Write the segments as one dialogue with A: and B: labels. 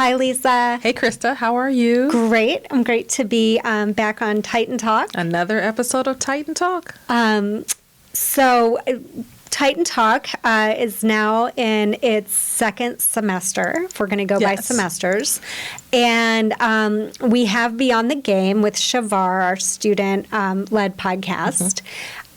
A: Hi, Lisa.
B: Hey, Krista. How are you?
A: Great. I'm great to be back on Titan Talk.
B: Another episode of Titan Talk.
A: So Titan Talk is now in its second semester, if we're going to go by semesters. And we have Beyond the Game with Shavar, our student-led podcast.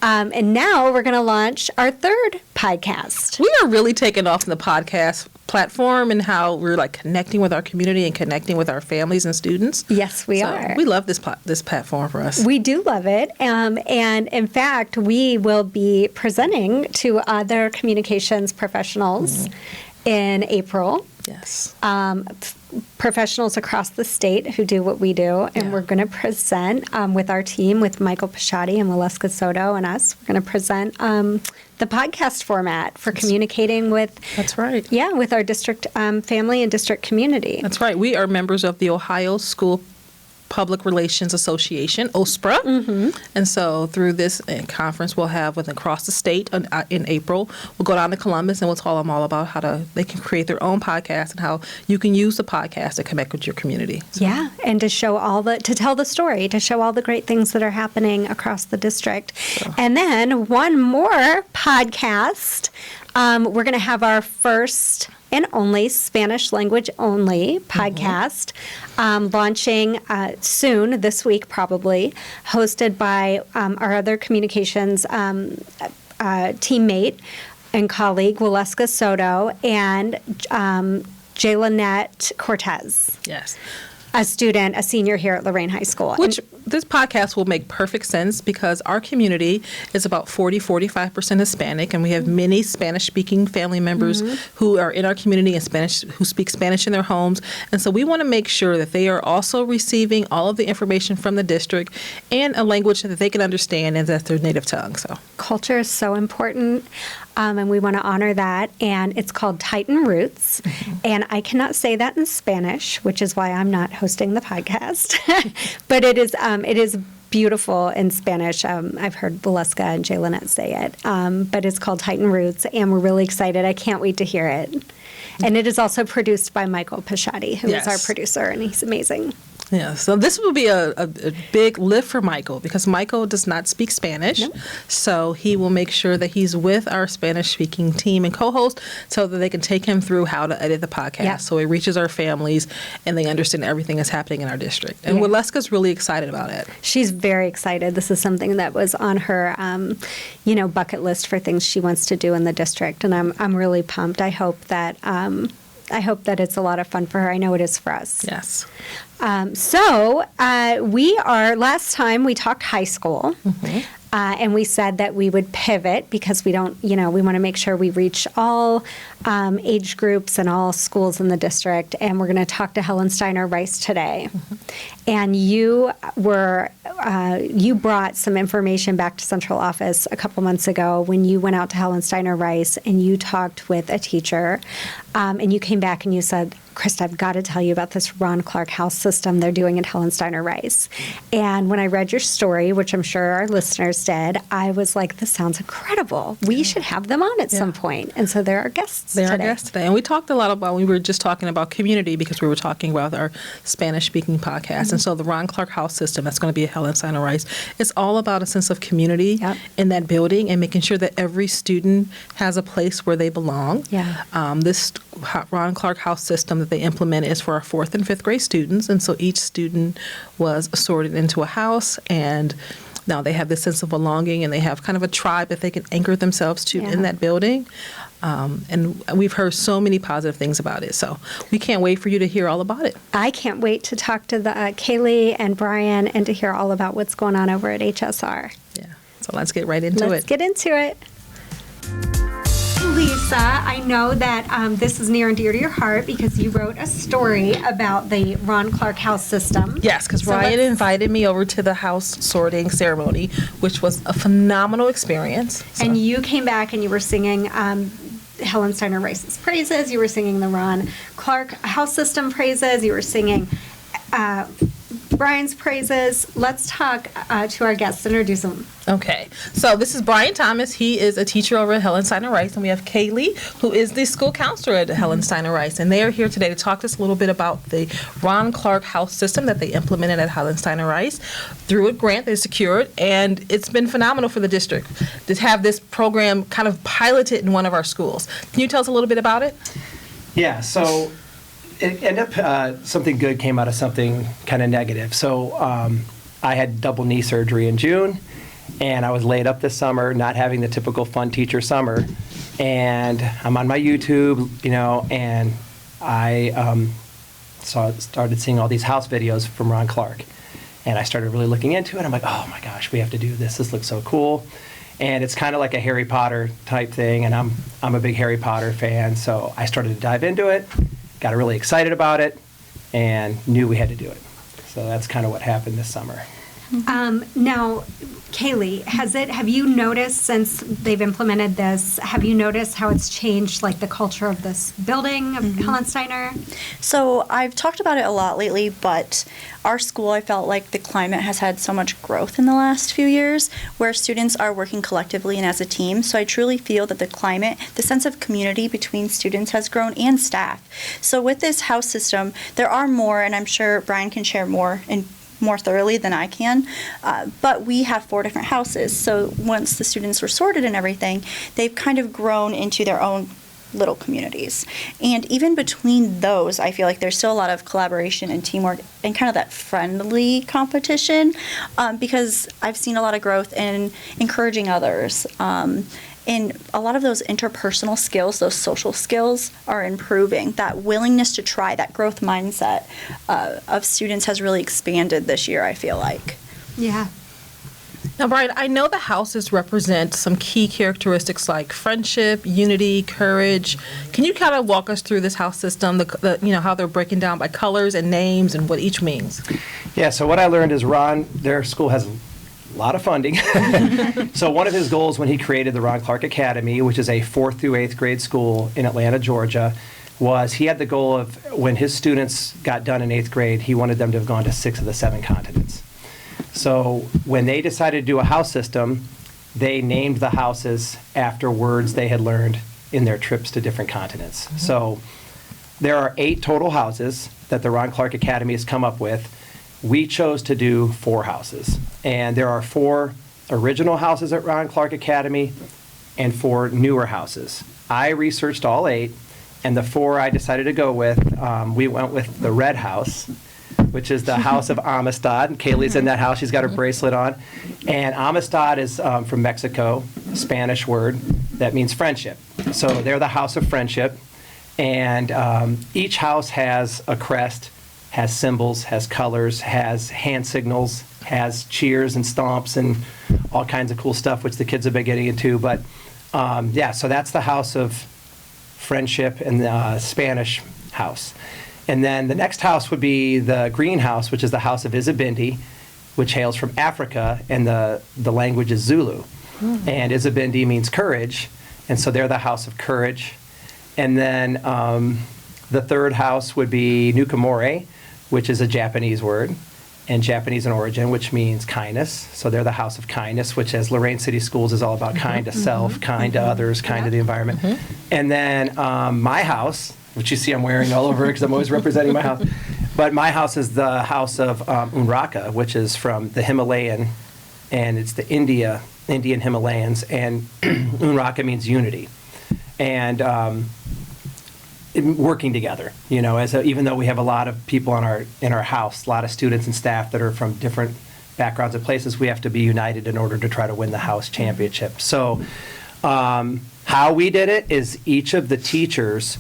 A: And now we're going to launch our third podcast.
B: We are really taking off in the podcast platform and how we're like connecting with our community and connecting with our families and students.
A: Yes, we are.
B: We love this platform for us.
A: We do love it. And in fact, we will be presenting to other communications professionals in April.
B: Yes.
A: Professionals across the state who do what we do. And we're going to present with our team, with Michael Pisciotti and Waleska Soto and us. We're going to present the podcast format for communicating with.
B: That's right.
A: Yeah, with our district family and district community.
B: That's right. We are members of the Ohio School Public Relations Association, OSPRA. And so through this conference we'll have across the state in April, we'll go down to Columbus and we'll tell them all about how they can create their own podcast and how you can use the podcast to connect with your community. So.
A: Yeah, and to show to tell the story, to show all the great things that are happening across the district. So. And then one more podcast. We're going to have our first and only Spanish language only podcast launching soon, this week probably, hosted by our other communications teammate and colleague, Waleska Soto, and Jaylanette Cortez.
B: Yes.
A: A senior here at Lorraine High School.
B: Which this podcast will make perfect sense because our community is about 40-45% Hispanic, and we have many Spanish-speaking family members who are in our community and who speak Spanish in their homes. And so we want to make sure that they are also receiving all of the information from the district and a language that they can understand and that's their native tongue. So
A: culture is so important. And we want to honor that. And it's called Titan Roots. And I cannot say that in Spanish, which is why I'm not hosting the podcast. But it is beautiful in Spanish. I've heard Waleska and Jaylanette say it. But it's called Titan Roots, and we're really excited. I can't wait to hear it. And it is also produced by Michael Pisciotti, who is our producer, and he's amazing.
B: Yeah, so this will be a big lift for Michael because Michael does not speak Spanish. Nope. So he will make sure that he's with our Spanish-speaking team and co-host so that they can take him through how to edit the podcast so it reaches our families and they understand everything that's happening in our district. And Waleska's really excited about it. She's
A: very excited. This is something that was on her, bucket list for things she wants to do in the district, and I'm really pumped. I hope that it's a lot of fun for her. I know it is for us.
B: Yes.
A: Last time we talked high school, and we said that we would pivot because we want to make sure we reach all age groups and all schools in the district. And we're going to talk to Helen Steiner Rice today. And you brought some information back to central office a couple months ago when you went out to Helen Steiner Rice and you talked with a teacher, and you came back and you said, Krista, I've got to tell you about this Ron Clark House system they're doing at Helen Steiner Rice. And when I read your story, which I'm sure our listeners did, I was like, this sounds incredible. We should have them on at some point. And so they're our guests today.
B: They're our guests today. And we talked a lot about, we were just talking about community because we were talking about our Spanish-speaking podcast. And so the Ron Clark House system that's going to be at Helen Steiner Rice, it's all about a sense of community in that building and making sure that every student has a place where they belong. This Ron Clark House system that they implemented is for our 4th and 5th grade students. And so each student was sorted into a house, and now they have this sense of belonging, and they have kind of a tribe that they can anchor themselves to in that building. And we've heard so many positive things about it. So we can't wait for you to hear all about it.
A: I can't wait to talk to Kaylee and Brian and to hear all about what's going on over at HSR.
B: Yeah. So let's get right into it.
A: Let's get into it. Lisa, I know that this is near and dear to your heart because you wrote a story about the Ron Clark House system.
B: Yes, because Ryan invited me over to the house sorting ceremony, which was a phenomenal experience.
A: And you came back and you were singing Helen Steiner Rice's praises. You were singing the Ron Clark House system praises. You were singing Brian's praises, let's talk to our guests, introduce them.
B: Okay, so this is Brian Thomas. He is a teacher over at Helen Steiner Rice, and we have Kaylee, who is the school counselor at Helen Steiner Rice, and they are here today to talk to us a little bit about the Ron Clark House system that they implemented at Helen Steiner Rice through a grant they secured, and it's been phenomenal for the district to have this program kind of piloted in one of our schools. Can you tell us a little bit about it?
C: Yeah, so it ended up, something good came out of something kind of negative. So I had double knee surgery in June, and I was laid up this summer, not having the typical fun teacher summer. And I'm on my YouTube, and I started seeing all these house videos from Ron Clark. And I started really looking into it. I'm like, oh my gosh, we have to do this. This looks so cool. And it's kind of like a Harry Potter type thing, and I'm a big Harry Potter fan, so I started to dive into it, got really excited about it, and knew we had to do it. So that's kind of what happened this summer.
A: Now, Kaylee, have you noticed since they've implemented this, have you noticed how it's changed like the culture of this building of Helen Steiner?
D: So I've talked about it a lot lately, but our school, I felt like the climate has had so much growth in the last few years where students are working collectively and as a team. So I truly feel that the climate, the sense of community between students has grown and staff. So with this house system, there are more, and I'm sure Brian can share more more thoroughly than I can, but we have 4 different houses. So once the students were sorted and everything, they've kind of grown into their own little communities. And even between those, I feel like there's still a lot of collaboration and teamwork and kind of that friendly competition because I've seen a lot of growth in encouraging others. And a lot of those interpersonal skills, those social skills are improving. That willingness to try, that growth mindset of students has really expanded this year, I feel like.
A: Yeah.
B: Now, Brian, I know the houses represent some key characteristics like friendship, unity, courage. Can you kind of walk us through this house system, how they're breaking down by colors and names and what each means?
C: Yeah, so what I learned is their school has a lot of funding. So one of his goals when he created the Ron Clark Academy, which is a 4th through 8th grade school in Atlanta, Georgia, was he had the goal of when his students got done in 8th grade, he wanted them to have gone to 6 of the 7 continents. So when they decided to do a house system, they named the houses after words they had learned in their trips to different continents. Mm-hmm. So there are 8 total houses that the Ron Clark Academy has come up with. We chose to do 4 houses. And there are 4 original houses at Ron Clark Academy and 4 newer houses. I researched all 8, and the 4 I decided to go with, we went with the red house, which is the house of Amistad. Kaylee's in that house. She's got her bracelet on. And Amistad is from Mexico, a Spanish word that means friendship. So they're the house of friendship. And each house has a crest, has symbols, has colors, has hand signals, has cheers and stomps and all kinds of cool stuff, which the kids have been getting into. But so that's the house of friendship and the Spanish house. And then the next house would be the green house, which is the house of Izabindi, which hails from Africa, and the language is Zulu. Mm-hmm. And Izabindi means courage, and so they're the house of courage. And then the third house would be Nukamore, which is a Japanese word, and Japanese in origin, which means kindness. So they're the house of kindness, which as Lorraine City Schools is all about kind to self, kind to others, kind to the environment. And then my house, which you see I'm wearing all over because I'm always representing my house. But my house is the house of Unraka, which is from the Himalayan, and it's the Indian Himalayas, and Unraka means unity. And working together, even though we have a lot of people in our house, a lot of students and staff that are from different backgrounds and places, we have to be united in order to try to win the house championship. So how we did it is each of the teachers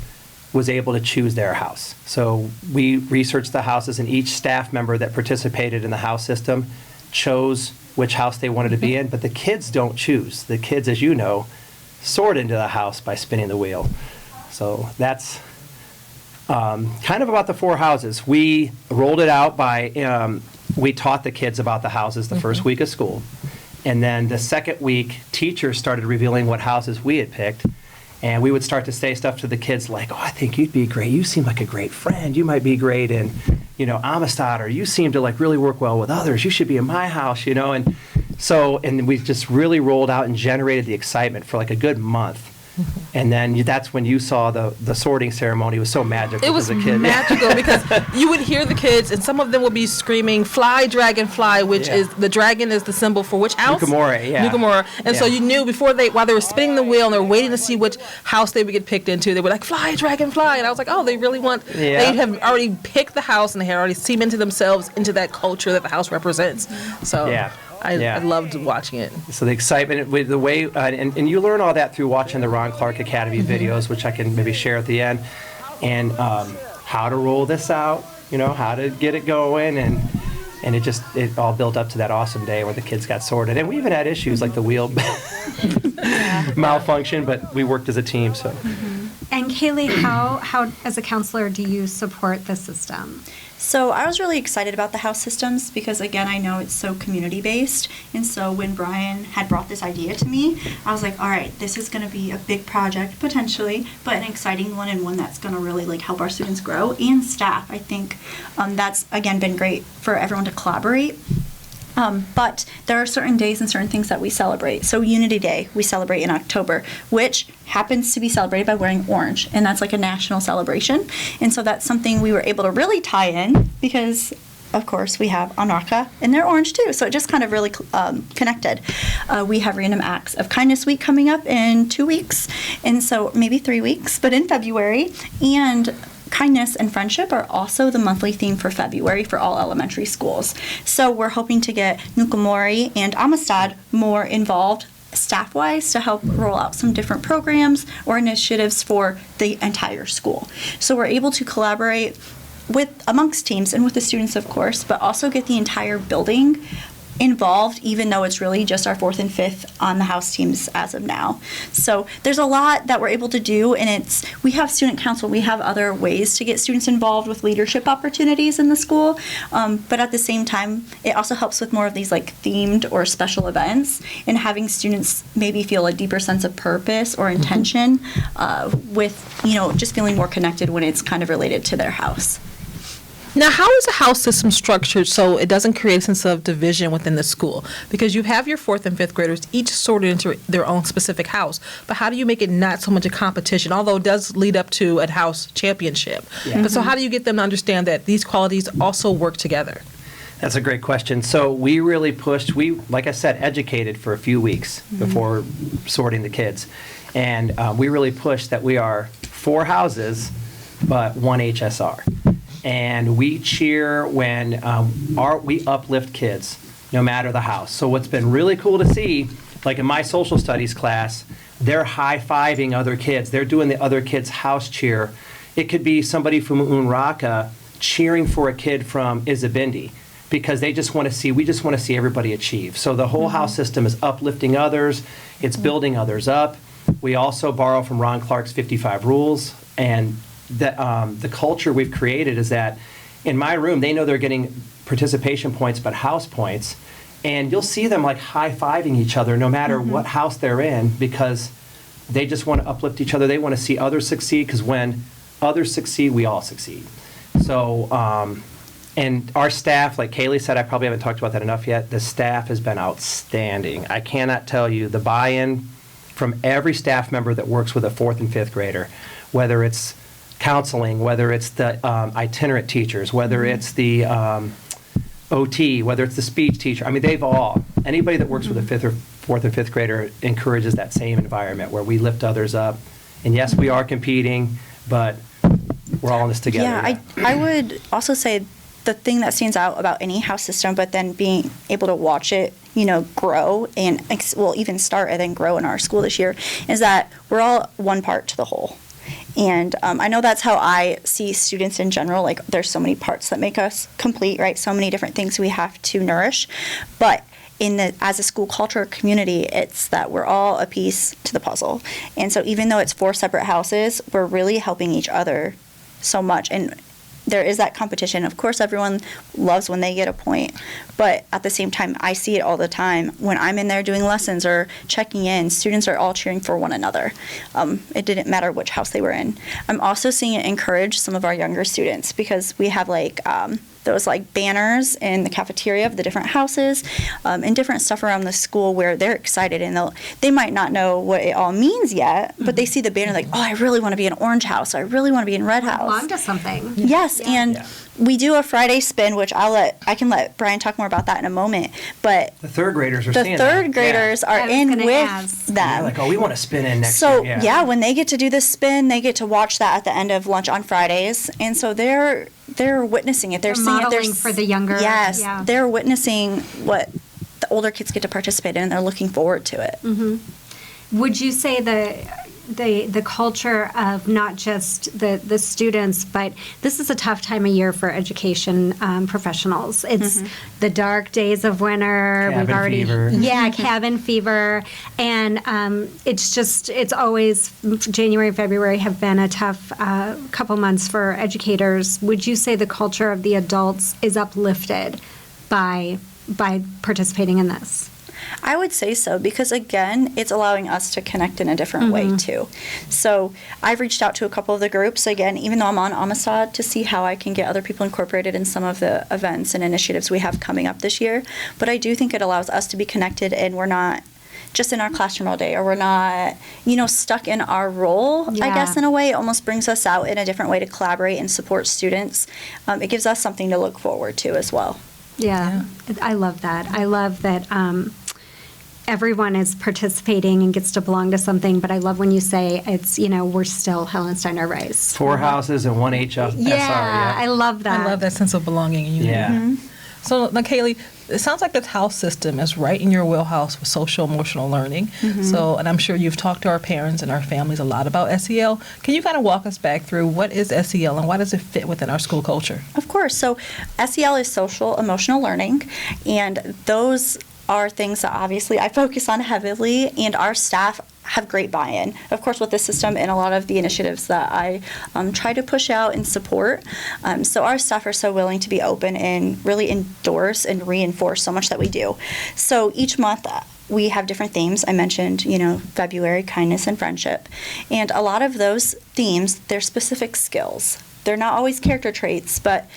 C: was able to choose their house. So we researched the houses, and each staff member that participated in the house system chose which house they wanted to be in, but the kids don't choose. The kids, as you know, sort into the house by spinning the wheel. So that's kind of about the 4 houses. We rolled it out by, we taught the kids about the houses the first week of school. And then the second week, teachers started revealing what houses we had picked. And we would start to say stuff to the kids like, oh, I think you'd be great. You seem like a great friend. You might be great in Amistad, or you seem to like really work well with others. You should be in my house, and we just really rolled out and generated the excitement for like a good month. And then that's when you saw the sorting ceremony. It was so magical.
B: It was
C: as a kid.
B: magical because you would hear the kids, and some of them would be screaming, "Fly, dragonfly," which is the dragon is the symbol for which house?
C: Nukamora, yeah.
B: Nukamora. And so you knew while they were spinning the wheel and they were waiting to see which house they would get picked into, they were like, "Fly, dragonfly," and I was like, "Oh, they really want."
C: Yeah.
B: They have already picked the house and they had already cemented themselves into that culture that the house represents. So I loved watching it.
C: So the excitement, with the way, and you learn all that through watching the Ron Clark Academy videos, which I can maybe share at the end, and how to roll this out, how to get it going, and it all built up to that awesome day where the kids got sorted. And we even had issues like the wheel malfunction, but we worked as a team. So.
A: And Kaylee, how as a counselor do you support the system?
D: So I was really excited about the house systems because, again, I know it's so community-based. And so when Brian had brought this idea to me, I was like, all right, this is going to be a big project potentially, but an exciting one and one that's going to really help our students grow and staff. I think that's, again, been great for everyone to collaborate. But there are certain days and certain things that we celebrate. So Unity Day, we celebrate in October, which happens to be celebrated by wearing orange. And that's like a national celebration. And so that's something we were able to really tie in because, of course, we have Anraka and they're orange too. So it just kind of really connected. We have Random Acts of Kindness Week coming up in 2 weeks. And so maybe 3 weeks, but in February. And kindness and friendship are also the monthly theme for February for all elementary schools. So we're hoping to get Nukamori and Amistad more involved staff-wise to help roll out some different programs or initiatives for the entire school. So we're able to collaborate amongst teams and with the students, of course, but also get the entire building involved, even though it's really just our 4th and 5th on the house teams as of now. So there's a lot that we're able to do, and we have student council, we have other ways to get students involved with leadership opportunities in the school, but at the same time, it also helps with more of these themed or special events, and having students maybe feel a deeper sense of purpose or intention with, just feeling more connected when it's kind of related to their house.
B: Now, how is the house system structured so it doesn't create a sense of division within the school? Because you have your 4th and 5th graders each sorted into their own specific house, but how do you make it not so much a competition, although it does lead up to a house championship? Yeah. But so how do you get them to understand that these qualities also work together?
C: That's a great question. So we really pushed, like I said, educated for a few weeks before sorting the kids. And we really pushed that we are 4 houses, but 1 HSR. And we cheer when we uplift kids, no matter the house. So what's been really cool to see, like in my social studies class, they're high-fiving other kids. They're doing the other kids' house cheer. It could be somebody from Unraka cheering for a kid from Izabindi because we just want to see everybody achieve. So the whole house system is uplifting others. It's building others up. We also borrow from Ron Clark's 55 Rules, and the culture we've created is that in my room, they know they're getting participation points, but house points. And you'll see them high-fiving each other no matter what house they're in because they just want to uplift each other. They want to see others succeed because when others succeed, we all succeed. So, and our staff, like Kaylee said, I probably haven't talked about that enough yet. The staff has been outstanding. I cannot tell you the buy-in from every staff member that works with a 4th and 5th grader, whether it's counseling, whether it's the itinerant teachers, whether it's the OT, whether it's the speech teacher. I mean, anybody that works with a 4th and 5th grader encourages that same environment where we lift others up. And yes, we are competing, but we're all in this together.
D: Yeah, I would also say the thing that stands out about any house system, but then being able to watch it, grow and even start and then grow in our school this year, is that we're all one part to the whole. And I know that's how I see students in general. There's so many parts that make us complete, right? So many different things we have to nourish. But as a school culture community, it's that we're all a piece to the puzzle. And so even though it's 4 separate houses, we're really helping each other so much. And there is that competition. Of course, everyone loves when they get a point, but at the same time, I see it all the time. When I'm in there doing lessons or checking in, students are all cheering for one another. It didn't matter which house they were in. I'm also seeing it encourage some of our younger students because we have those banners in the cafeteria of the different houses and different stuff around the school where they're excited, and they might not know what it all means yet, but they see the banner like, oh, I really want to be in orange house. I really want to be in red house.
A: Belong to something.
D: Yes,
A: Yeah.
D: and
C: Yeah.
D: we do a Friday spin, which I can let Brian talk more about that in a moment. But
C: The third graders are
D: the
C: seeing
D: third
C: that.
D: graders
A: I
D: are
A: was
D: in
A: gonna
D: with
A: ask.
D: them.
C: Yeah, like, oh, we want to spin in next
D: So
C: year.
D: yeah, when they get to do this spin, they get to watch that at the end of lunch on Fridays, and so they're witnessing it. They're seeing it.
A: modeling for the younger.
D: Yes,
A: Yeah.
D: they're witnessing what the older kids get to participate in, and they're looking forward to it.
A: Would you say the culture of not just the students, but this is a tough time of year for education professionals. It's the dark days of winter.
C: Cabin fever.
A: Yeah, cabin fever, and it's always January and February have been a tough couple months for educators. Would you say the culture of the adults is uplifted by participating in this?
D: I would say so because, again, it's allowing us to connect in a different way, too. So I've reached out to a couple of the groups, again, even though I'm on Amistad, to see how I can get other people incorporated in some of the events and initiatives we have coming up this year. But I do think it allows us to be connected, and we're not just in our classroom all day, or we're not, stuck in our role, I guess, in a way. It almost brings us out in a different way to collaborate and support students. It gives us something to look forward to as well.
A: Yeah, I love that. I love that everyone is participating and gets to belong to something, but I love when you say it's, we're still Helen Steiner Rice.
C: 4 houses and 1 HSR.
A: Yeah, I love that.
B: I love that sense of belonging and unity.
C: Yeah.
B: So, now, Kaylee, it sounds like the house system is right in your wheelhouse with social emotional learning. So, and I'm sure you've talked to our parents and our families a lot about SEL. Can you kind of walk us back through what is SEL and why does it fit within our school culture?
D: Of course. So SEL is social emotional learning, and those are things that obviously I focus on heavily, and our staff have great buy-in, of course, with the system and a lot of the initiatives that I try to push out and support. So our staff are so willing to be open and really endorse and reinforce so much that we do. So each month we have different themes. I mentioned, February, kindness and friendship. And a lot of those themes, they're specific skills. They're not always character traits, but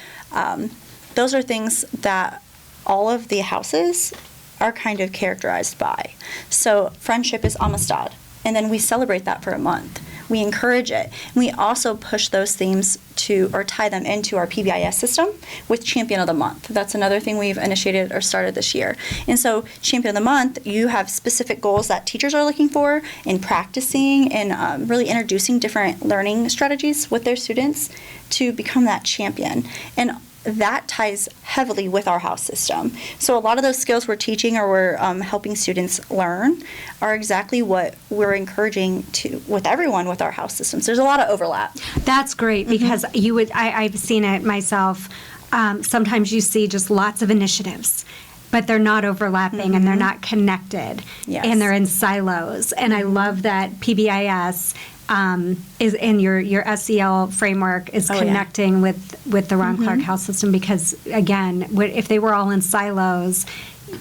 D: those are things that all of the houses are kind of characterized by. So friendship is Amistad, and then we celebrate that for a month. We encourage it. We also push those themes or tie them into our PBIS system with Champion of the Month. That's another thing we've initiated or started this year. And so Champion of the Month, you have specific goals that teachers are looking for in practicing and really introducing different learning strategies with their students to become that champion. And that ties heavily with our house system. So a lot of those skills we're teaching or we're helping students learn are exactly what we're encouraging with everyone with our house systems. There's a lot of overlap.
A: That's great because I've seen it myself. Sometimes you see just lots of initiatives, but they're not overlapping and they're not connected.
D: Yes.
A: And they're in silos. And I love that PBIS is in your SEL framework is connecting with the Ron Clark House system because, again, if they were all in silos,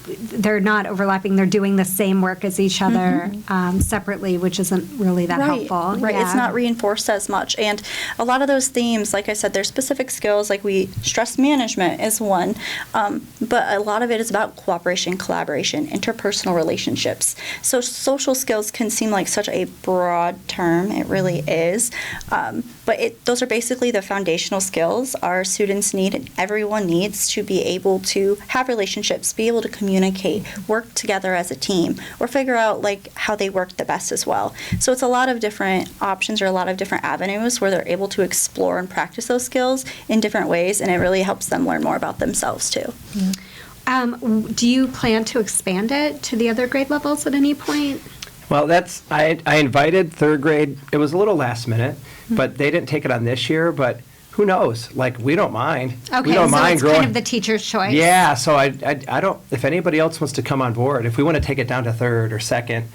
A: they're not overlapping. They're doing the same work as each other separately, which isn't really that helpful.
D: Right.
A: Yeah.
D: It's not reinforced as much. And a lot of those themes, like I said, they're specific skills. Like stress management is one. But a lot of it is about cooperation, collaboration, interpersonal relationships. So social skills can seem like such a broad term. It really is. But those are basically the foundational skills our students need and everyone needs to be able to have relationships, be able to communicate, work together as a team, or figure out how they work the best as well. So it's a lot of different options or a lot of different avenues where they're able to explore and practice those skills in different ways, and it really helps them learn more about themselves too.
A: Do you plan to expand it to the other grade levels at any point?
C: Well, I invited 3rd grade. It was a little last minute, but they didn't take it on this year, but who knows? We don't mind.
A: Okay,
C: we don't
A: so
C: mind
A: it's
C: growing.
A: kind of the teacher's choice.
C: Yeah, so I don't, if anybody else wants to come on board, if we want to take it down to 3rd or 2nd,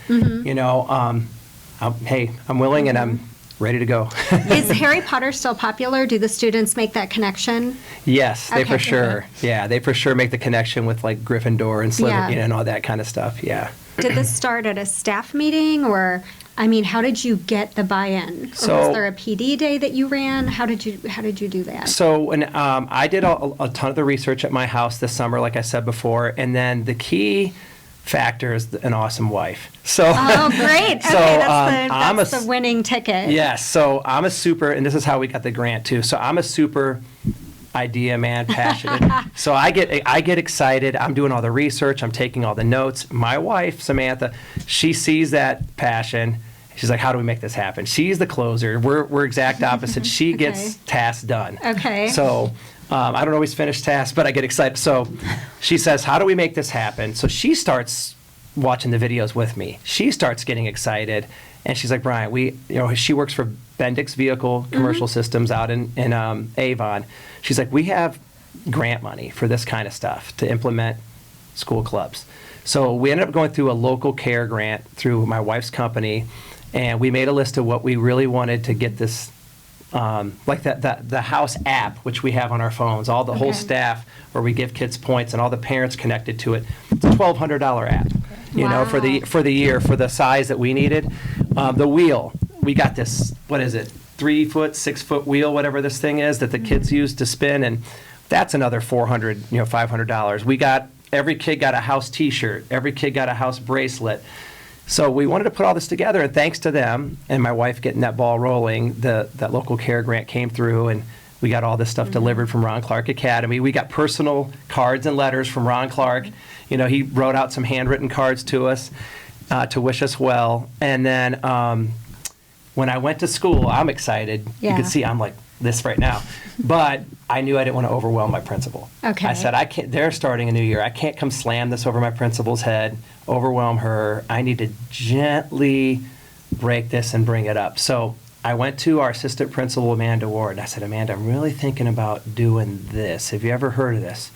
C: hey, I'm willing and I'm ready to go.
A: Is Harry Potter still popular? Do the students make that connection?
C: Yes, they
A: Okay.
C: for sure. Yeah, they for sure make the connection with like Gryffindor and Slytherin
A: Yeah.
C: and all that kind of stuff. Yeah.
A: Did this start at a staff meeting, or, I mean, how did you get the buy-in? Or
C: So-
A: was there a PD day that you ran? How did you do that?
C: So when I did a ton of the research at my house this summer, like I said before, and then the key factor is an awesome wife. So
A: Oh, great.
C: So,
A: Okay,
C: I'm
A: that's
C: a
A: the winning ticket.
C: yes, so I'm a super, and this is how we got the grant too. So I'm a super idea man, passionate. So I get excited. I'm doing all the research. I'm taking all the notes. My wife, Samantha, she sees that passion. She's like, how do we make this happen? She's the closer. We're exact opposite. She gets
A: Okay.
C: tasks done.
A: Okay.
C: So I don't always finish tasks, but I get excited. So she says, how do we make this happen? So she starts watching the videos with me. She starts getting excited. And she's like, Brian, she works for Bendix Vehicle Commercial Systems out in Avon. She's like, we have grant money for this kind of stuff to implement school clubs. So we ended up going through a local care grant through my wife's company, and we made a list of what we really wanted to get this, like the house app, which we have on our phones, all the whole
A: Okay.
C: staff, where we give kids points and all the parents connected to it. It's a $1,200 app, for the year, for the size that we needed. The wheel, we got this, what is it, 3 foot, 6 foot wheel, whatever this thing is that the kids use to spin, and that's another $400, $500. Every kid got a house T-shirt. Every kid got a house bracelet. So we wanted to put all this together, and thanks to them and my wife getting that ball rolling, that local care grant came through, and we got all this stuff delivered from Ron Clark Academy. We got personal cards and letters from Ron Clark. He wrote out some handwritten cards to us to wish us well. And then when I went to school, I'm excited. You
A: Yeah.
C: can see I'm like this right now. But I knew I didn't want to overwhelm my principal.
A: Okay.
C: I said, I can't. They're starting a new year. I can't come slam this over my principal's head, overwhelm her. I need to gently break this and bring it up. So I went to our assistant principal, Amanda Ward, and I said, Amanda, I'm really thinking about doing this. Have you ever heard of this?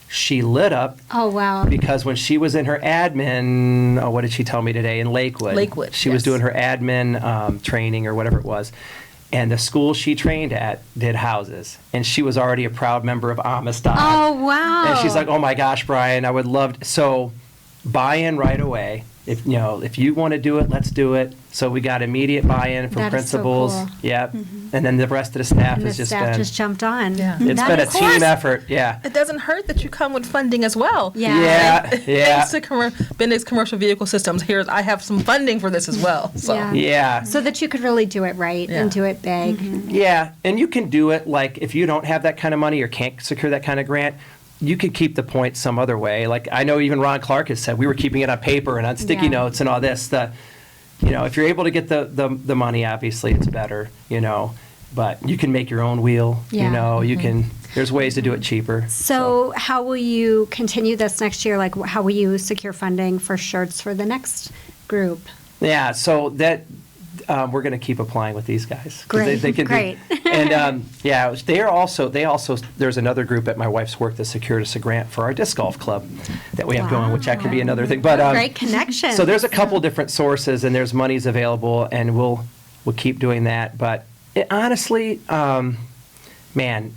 C: She lit up
A: Oh, wow.
C: because when she was in her admin, what did she tell me today, in Lakewood?
B: Lakewood,
C: She was
B: yes.
C: doing her admin training or whatever it was. And the school she trained at did houses. And she was already a proud member of Amistad.
A: Oh, wow.
C: And she's like, oh my gosh, Brian, I would love to. So buy-in right away. If you want to do it, let's do it. So we got immediate buy-in from
A: That is so
C: principals.
A: cool.
C: Yep. And then the rest of the staff
A: And the
C: has just
A: staff
C: been,
A: just jumped on.
B: Yeah.
C: it's
A: That
C: been a
A: is-
C: team effort. Yeah.
B: It doesn't hurt that you come with funding as well.
A: Yeah.
C: Yeah.
B: Thanks to Bendix Commercial Vehicle Systems, I have some funding for this as well. So.
A: Yeah.
C: Yeah.
A: So that you could really do it right
B: Yeah.
A: and do it big.
C: Yeah, and you can do it, like, if you don't have that kind of money or can't secure that kind of grant, you could keep the points some other way. Like, I know even Ron Clark has said, we were keeping it on paper and on sticky
A: Yeah.
C: notes and all this. If you're able to get the money, obviously, it's better, but you can make your own wheel,
A: Yeah.
C: you can, there's ways to do it cheaper.
A: So how will you continue this next year? Like, how will you secure funding for shirts for the next group?
C: Yeah, so that we're going to keep applying with these guys. 'Cause
A: Great,
C: They can
A: great.
C: And they also, there's another group at my wife's work that secured us a grant for our disc golf club that we have going, which that could be another thing. But
A: Great connection.
C: so there's a couple different sources, and there's monies available, and we'll keep doing that. But honestly, man,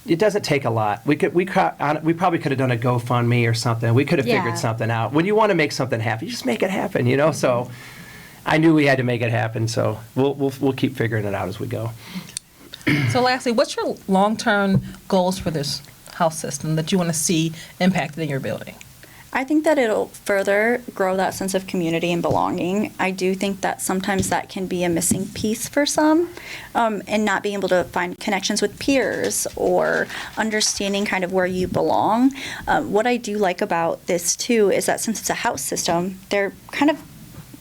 C: it doesn't take a lot. We probably could have done a GoFundMe or something. We could have
A: Yeah.
C: figured something out. When you want to make something happen, you just make it happen, So I knew we had to make it happen, so we'll keep figuring it out as we go.
B: So lastly, what's your long-term goals for this house system that you want to see impacted in your building?
D: I think that it'll further grow that sense of community and belonging. I do think that sometimes that can be a missing piece for some, and not being able to find connections with peers or understanding kind of where you belong. What I do like about this too is that since it's a house system, they're kind of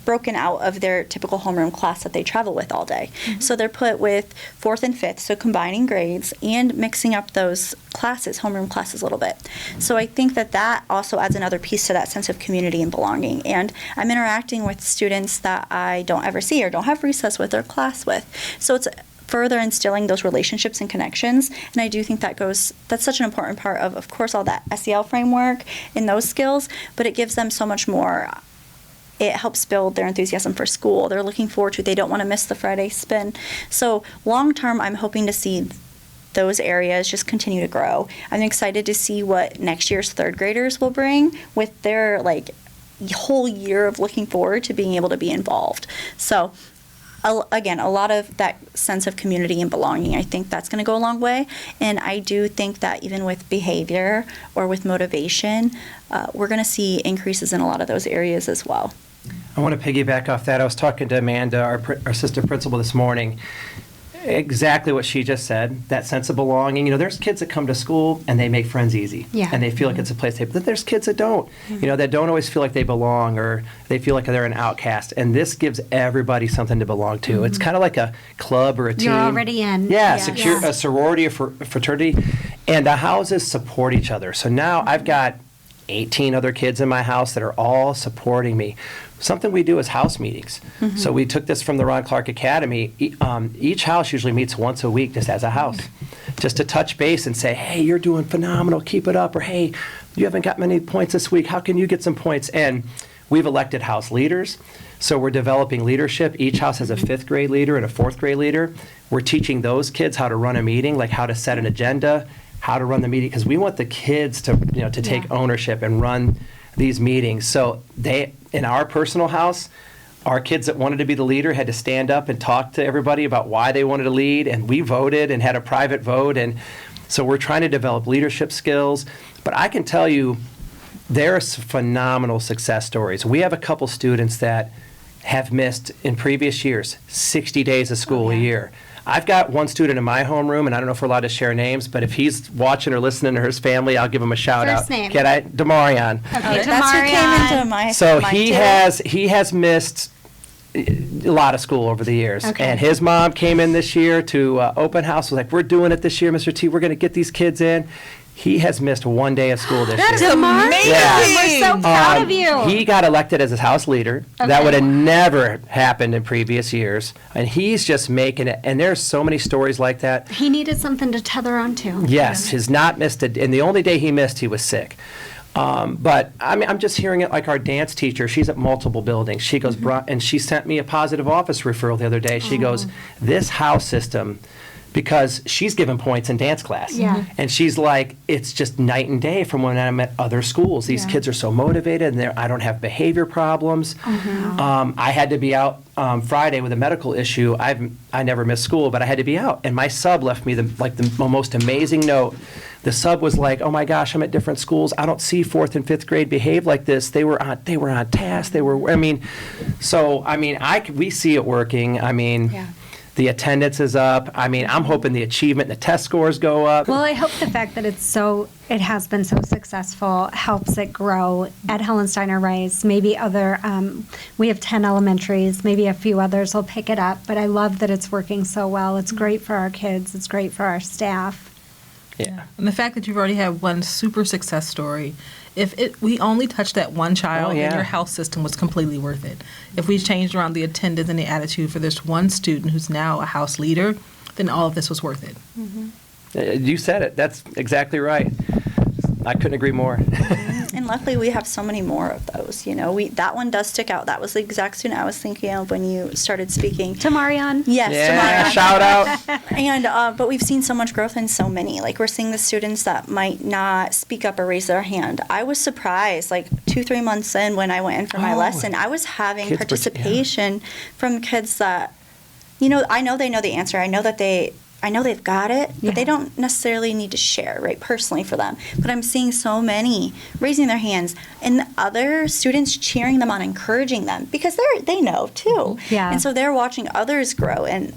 D: broken out of their typical homeroom class that they travel with all day. So they're put with 4th and 5th, so combining grades and mixing up those classes, homeroom classes a little bit. So I think that also adds another piece to that sense of community and belonging. And I'm interacting with students that I don't ever see or don't have recess with or class with. So it's further instilling those relationships and connections. And I do think that's such an important part of course, all that SEL framework and those skills, but it gives them so much more it helps build their enthusiasm for school. They're looking forward to it. They don't want to miss the Friday spin. So long term, I'm hoping to see those areas just continue to grow. I'm excited to see what next year's third graders will bring with their like whole year of looking forward to being able to be involved. So again, a lot of that sense of community and belonging, I think that's going to go a long way. And I do think that even with behavior or with motivation, we're going to see increases in a lot of those areas as well.
C: I want to piggyback off that. I was talking to Amanda, our assistant principal, this morning. Exactly what she just said, that sense of belonging. You know, there's kids that come to school and they make friends easy.
A: Yeah.
C: And they feel like it's a place but there's kids that don't, you know, that don't always feel like they belong or they feel like they're an outcast. And this gives everybody something to belong to. It's kind of like a club or a team.
A: You're already in.
C: Yeah,
A: Yes.
C: a sorority or fraternity. And the houses support each other. So now I've got 18 other kids in my house that are all supporting me. Something we do is house meetings. So we took this from the Ron Clark Academy. Each house usually meets once a week just as a house, just to touch base and say, hey, you're doing phenomenal, keep it up, or hey, you haven't got many points this week, how can you get some points? And we've elected house leaders, so we're developing leadership. Each house has a 5th grade leader and a 4th grade leader. We're teaching those kids how to run a meeting, like how to set an agenda, how to run the meeting, because we want the kids to, you know, to take ownership and run these meetings. So they, in our personal house, our kids that wanted to be the leader had to stand up and talk to everybody about why they wanted to lead, and we voted and had a private vote. And so we're trying to develop leadership skills. But I can tell you, there are some phenomenal success stories. We have a couple students that have missed, in previous years, 60 days of school a year. I've got one student in my homeroom, and I don't know if we're allowed to share names, but if he's watching or listening to his family, I'll give him a shout out.
A: First name.
C: Can I? Demarion.
A: Okay,
D: That's who came into my
C: So
D: my
C: he
D: too.
C: has missed a lot of school over the years.
A: Okay.
C: And his mom came in this year to open house, was like, we're doing it this year, Mr. T, we're going to get these kids in. He has missed one day of school this
B: That's
C: year.
B: amazing.
C: Yeah.
A: We're so proud of you.
C: He got elected as his house leader. That
A: Okay.
C: would have never happened in previous years. And he's just making it. And there's so many stories like that.
A: He needed something to tether onto.
C: Yes, has not missed it. And the only day he missed, he was sick. But I'm just hearing it like our dance teacher. She's at multiple buildings. She goes, and she sent me a positive office referral the other day. She goes, this house system, because she's given points in dance class.
A: Yeah.
C: And she's like, it's just night and day from when I'm at other schools. These
A: Yeah.
C: kids are so motivated, and I don't have behavior problems. I had to be out Friday with a medical issue. I never missed school, but I had to be out. And my sub left me the most amazing note. The sub was like, "Oh my gosh, I'm at different schools. I don't see 4th and 5th grade behave like this. They were on task. We see it working.
A: Yeah.
C: The attendance is up. I'm hoping the achievement and the test scores go up."
A: Well, I hope the fact that it has been so successful helps it grow at Helen Steiner Rice. Maybe we have 10 elementaries, maybe a few others will pick it up, but I love that it's working so well. It's great for our kids, it's great for our staff.
C: Yeah.
B: And the fact that you've already had one super success story, we only touched that one child,
C: Oh, yeah.
B: then your health system was completely worth it. If we changed around the attendance and the attitude for this one student who's now a house leader, then all of this was worth it.
C: You said it. That's exactly right. I couldn't agree more.
D: And luckily, we have so many more of those. You know, that one does stick out. That was the exact student I was thinking of when you started speaking.
A: Tamarion?
D: Yes,
C: Yeah,
D: Tamara.
C: shout out.
D: And but we've seen so much growth in so many. Like we're seeing the students that might not speak up or raise their hand. I was surprised, like 2-3 months in when I went in for my
C: Oh.
D: lesson, I was having
C: Kids
D: participation from kids that, I know they know the answer. I know they've got it, but
A: Yeah.
D: they don't necessarily need to share, right, personally for them. But I'm seeing so many raising their hands and the other students cheering them on, encouraging them because they know too.
A: Yeah.
D: And so they're watching others grow. And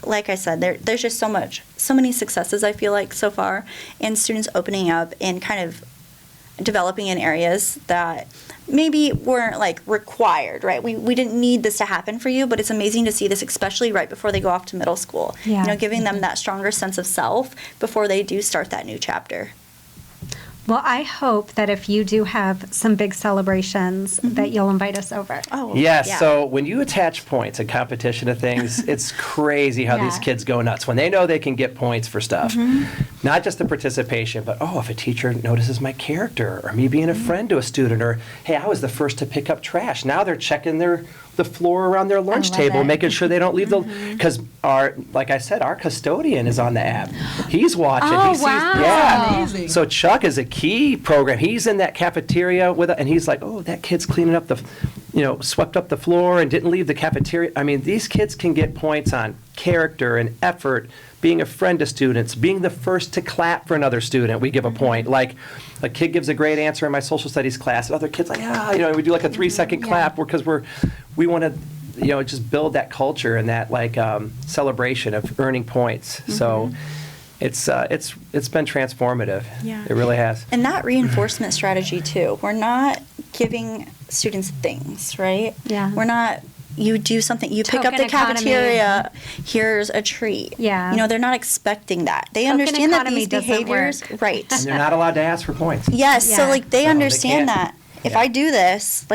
D: like I said, there's just so many successes I feel like so far, and students opening up and kind of developing in areas that maybe weren't like required, right? We didn't need this to happen for you, but it's amazing to see this, especially right before they go off to middle school.
A: Yeah.
D: Giving them that stronger sense of self before they do start that new chapter.
A: Well, I hope that if you do have some big celebrations, that you'll invite us over.
D: Oh,
C: Yes,
D: yeah.
C: so when you attach points and competition to things, it's crazy how these
A: Yeah.
C: kids go nuts when they know they can get points for stuff. not just the participation, but, oh, if a teacher notices my character, or me being a friend to a student, or, hey, I was the first to pick up trash. Now they're checking the floor around their lunch
A: love
C: table,
A: it.
C: making sure they don't leave because like I said, our custodian is on the app. He's watching.
A: Oh,
C: He sees,
A: wow.
C: yeah.
B: Amazing.
C: So Chuck is a key program. He's in that cafeteria with, and he's like, oh, that kid's cleaning up swept up the floor and didn't leave the cafeteria. I mean, these kids can get points on character and effort, being a friend to students, being the first to clap for another student. We give a point. Like a kid gives a great answer in my social studies class, and other kids like, we do like a 3-second clap because we want to, just build that culture and that celebration of earning points. So it's been transformative.
D: Yeah.
C: It really has.
D: And that reinforcement strategy too. We're not giving students things, right?
A: Yeah.
D: We're not, you do something, you pick up
A: Token
D: the cafeteria, here's a treat.
A: Yeah.
D: They're not expecting that. They
A: Token
D: understand that
A: economy
D: these
A: doesn't
D: behaviors,
A: work.
D: right.
C: And they're not allowed to ask for points.
D: Yes, so
A: Yeah.
D: they
C: No,
D: understand
C: they can't.
D: that. If
C: Yeah.
D: I do this,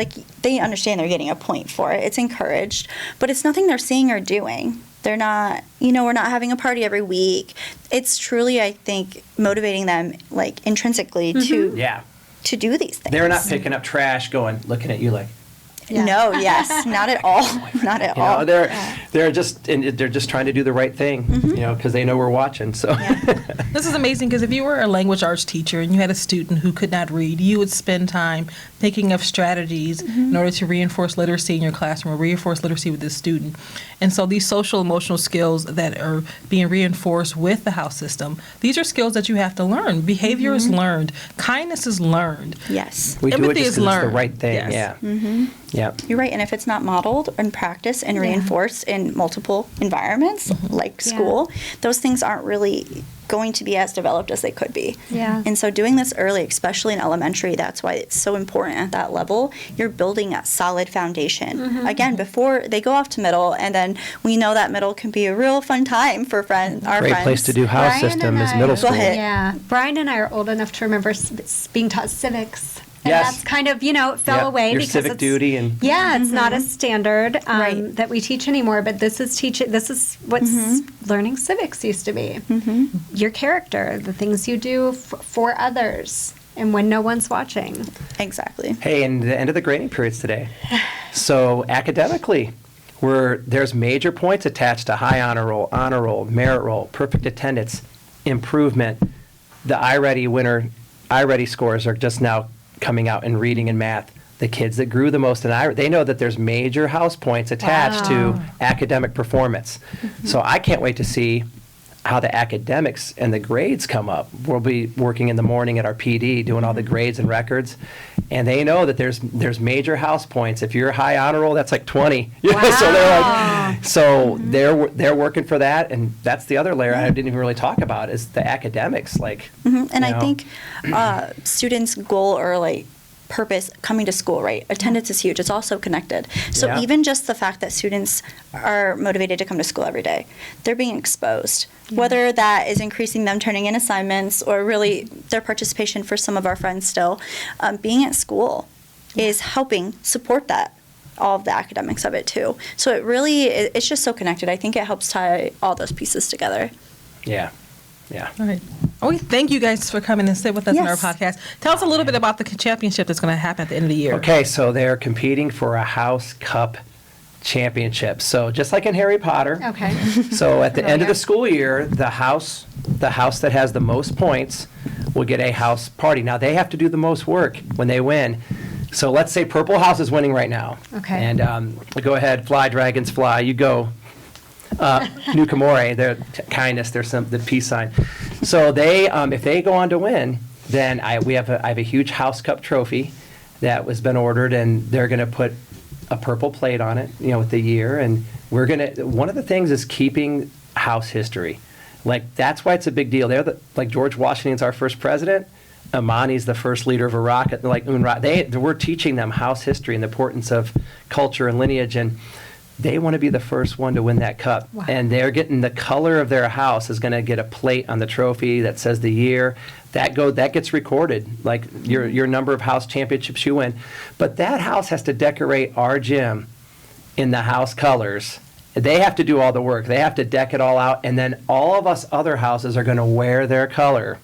D: they understand they're getting a point for it. It's encouraged, but it's nothing they're seeing or doing. They're not, we're not having a party every week. It's truly, I think, motivating them intrinsically
C: Yeah.
D: to do these things.
C: They're not picking up trash looking at you like,
A: Yeah.
D: No, yes, not at all. Not at all.
C: they're just trying to do the right thing, because they know we're watching. So
B: This is amazing because if you were a language arts teacher and you had a student who could not read, you would spend time thinking of strategies in order to reinforce literacy in your classroom or reinforce literacy with this student. And so these social emotional skills that are being reinforced with the house system, these are skills that you have to learn. Behavior is learned. Kindness is learned.
D: Yes.
C: we do it
B: Empathy
C: just
B: is
C: 'cause it's the
B: learned.
C: right thing.
B: Yes.
C: Yeah. Yeah.
D: You're right. And if it's not modeled and practiced and reinforced in multiple environments, like
A: Yeah.
D: school, those things aren't really going to be as developed as they could be.
A: Yeah.
D: And so doing this early, especially in elementary, that's why it's so important at that level. You're building a solid foundation. Again, before they go off to middle, and then we know that middle can be a real fun time for our
C: Great
D: friends.
C: place to do house
A: Brian
C: system
A: and
C: is
A: I-
C: middle
D: Go
C: school.
D: ahead.
A: Yeah. Brian and I are old enough to remember being taught civics. And
C: Yes.
A: that's kind of, it fell
C: Yep,
A: away
C: your
A: because
C: civic
A: it's,
C: duty and
A: yeah, it's not a standard
D: Right.
A: that we teach anymore, but this is what learning civics used to be. Your character, the things you do for others, and when no one's watching.
D: Exactly.
C: Hey, and the end of the grading period's today. So academically, there's major points attached to high honor roll, merit roll, perfect attendance, improvement. The iReady scores are just now coming out in reading and math. The kids that grew the most in they know that there's major house points attached to academic performance. So I can't wait to see how the academics and the grades come up. We'll be working in the morning at our PD doing all the grades and records, and they know that there's major house points. If you're a high honor roll, that's like 20. So they're working for that, and that's the other layer I didn't even really talk about is the academics.
D: And I think students' goal or purpose coming to school, right? Attendance is huge. It's also connected. So
C: Yeah.
D: even just the fact that students are motivated to come to school every day, they're being exposed. Whether that is increasing them turning in assignments or really their participation for some of our friends still, being at school is helping support that, all of the academics of it too. So it's just so connected. I think it helps tie all those pieces together.
C: Yeah.
B: All right. We thank you guys for coming and sit with us in our
D: Yes.
B: podcast. Tell us a little bit about the championship that's going to happen at the end of the year.
C: Okay, so they're competing for a House Cup championship. So just like in Harry Potter.
A: Okay.
C: So at the end of the school year, the house that has the most points will get a house party. Now they have to do the most work when they win. So let's say Purple House is winning right now.
A: Okay.
C: And go ahead, fly dragons fly. You go. Nukamore, their kindness, there's the peace sign. So they, if they go on to win, then I have a huge House Cup trophy that was been ordered, and they're going to put a purple plate on it, with the year, and we're going to. One of the things is keeping house history. That's why it's a big deal. Like George Washington's our first president. Amani's the first leader of Iraq. We're teaching them house history and the importance of culture and lineage, and they want to be the first one to win that cup.
A: Wow.
C: And they're getting the color of their house is going to get a plate on the trophy that says the year. That gets recorded, like your number of house championships you win. But that house has to decorate our gym in the house colors They have to do all the work. They have to deck it all out, and then all of us other houses are going to wear their color.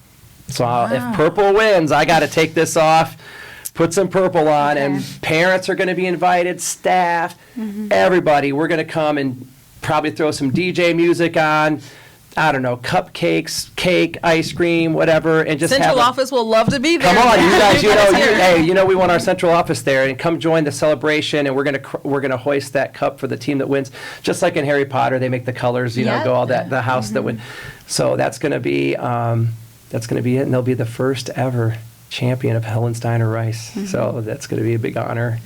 C: So if purple wins, I got to take this off, put some purple on, and parents are going to be invited, staff, everybody. We're going to come and probably throw some DJ music on. I don't know, cupcakes, cake, ice cream, whatever, and just
B: Central office will love to be there.
C: Come on, you guys, hey, we want our central office there, and come join the celebration, and we're gonna hoist that cup for the team that wins, just like in Harry Potter, they make the colors, go all that, the house that win. So that's gonna be it, and they'll be the first ever champion of Helen Steiner Rice. So that's gonna be a big honor.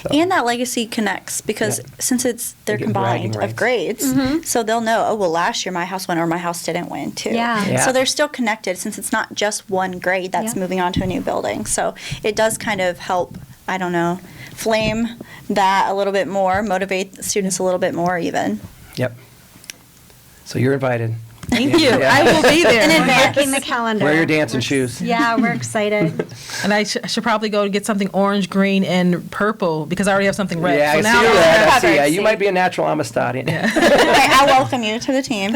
C: So.
D: And that legacy connects because since they're combined of grades, so they'll know, oh, well, last year my house won or my house didn't win too.
A: Yeah.
D: So they're still connected since it's not just one grade that's moving on to a new building. So it does kind of help, I don't know, flame that a little bit more, motivate the students a little bit more even.
C: Yep. So you're invited.
B: Thank you. I will be there.
A: And marking the calendar.
C: Wear your dancing shoes.
A: Yeah, we're excited.
B: And I should probably go to get something orange, green, and purple because I already have something red.
C: Yeah,
B: so
C: I
B: now
C: see that. I see.
D: covered.
C: You might be a natural Amistadian.
D: I welcome you to the team.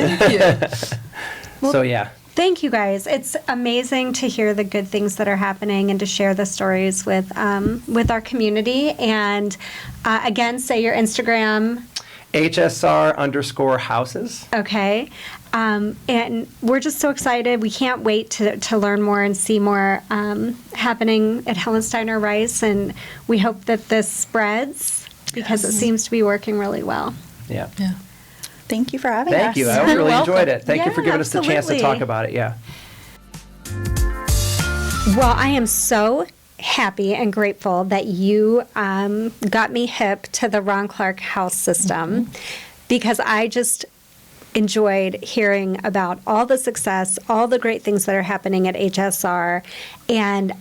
C: So yeah.
A: Thank you guys. It's amazing to hear the good things that are happening and to share the stories with our community. And again, say your Instagram.
C: HSR_houses.
A: Okay. And we're just so excited. We can't wait to learn more and see more happening at Helen Steiner Rice. And we hope that this spreads because it seems to be working really well.
C: Yeah.
D: Thank you for having us.
C: Thank you. I really enjoyed it. Thank you for giving us the chance to talk
A: absolutely.
C: about it. Yeah.
A: Well, I am so happy and grateful that you got me hip to the Ron Clark house system because I just enjoyed hearing about all the success, all the great things that are happening at HSR, and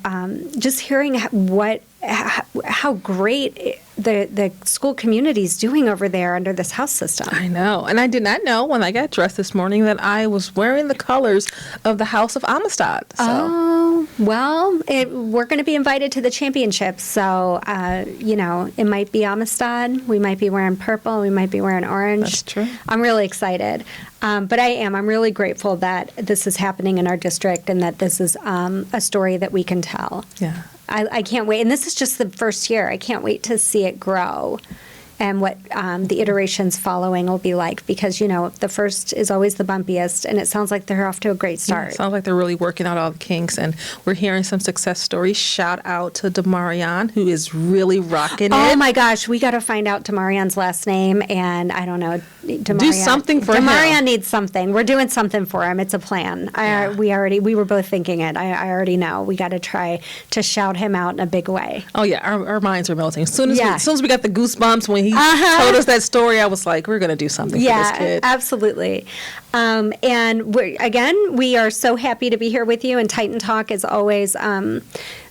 A: just hearing how great the school community is doing over there under this house system.
B: I know. And I did not know when I got dressed this morning that I was wearing the colors of the House of Amistad. So.
A: Oh, well, we're going to be invited to the championship. So, it might be Amistad. We might be wearing purple. We might be wearing orange.
B: That's true.
A: I'm really excited. But I'm really grateful that this is happening in our district and that this is a story that we can tell.
B: Yeah.
A: I can't wait. And this is just the first year. I can't wait to see it grow and what the iterations following will be like because, the first is always the bumpiest, and it sounds like they're off to a great start.
B: Yeah, sounds like they're really working out all the kinks, and we're hearing some success stories. Shout out to Demarion, who is really rocking it.
A: Oh, my gosh. We got to find out Demarion's last name, and I don't know.
B: Do something for him.
A: Demarion needs something. We're doing something for him. It's a plan. We were both thinking it. I already know. We got to try to shout him out in a big way.
B: Oh, yeah. Our minds are melting. As soon as we got the goosebumps when he told us that story, I was like, we're going to do something for this kid.
A: Absolutely. And we are so happy to be here with you. And Titan Talk is always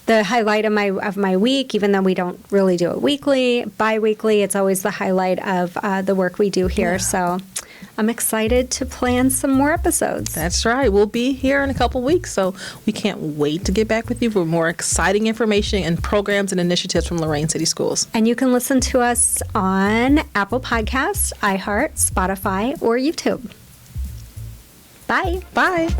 A: the highlight of my week, even though we don't really do it weekly, bi-weekly. It's always the highlight of the work we do here. Yeah. So I'm excited to plan some more episodes.
B: That's right. We'll be here in a couple weeks, so we can't wait to get back with you for more exciting information and programs and initiatives from Lorain City Schools.
A: And you can listen to us on Apple Podcasts, iHeart, Spotify, or YouTube. Bye.
B: Bye.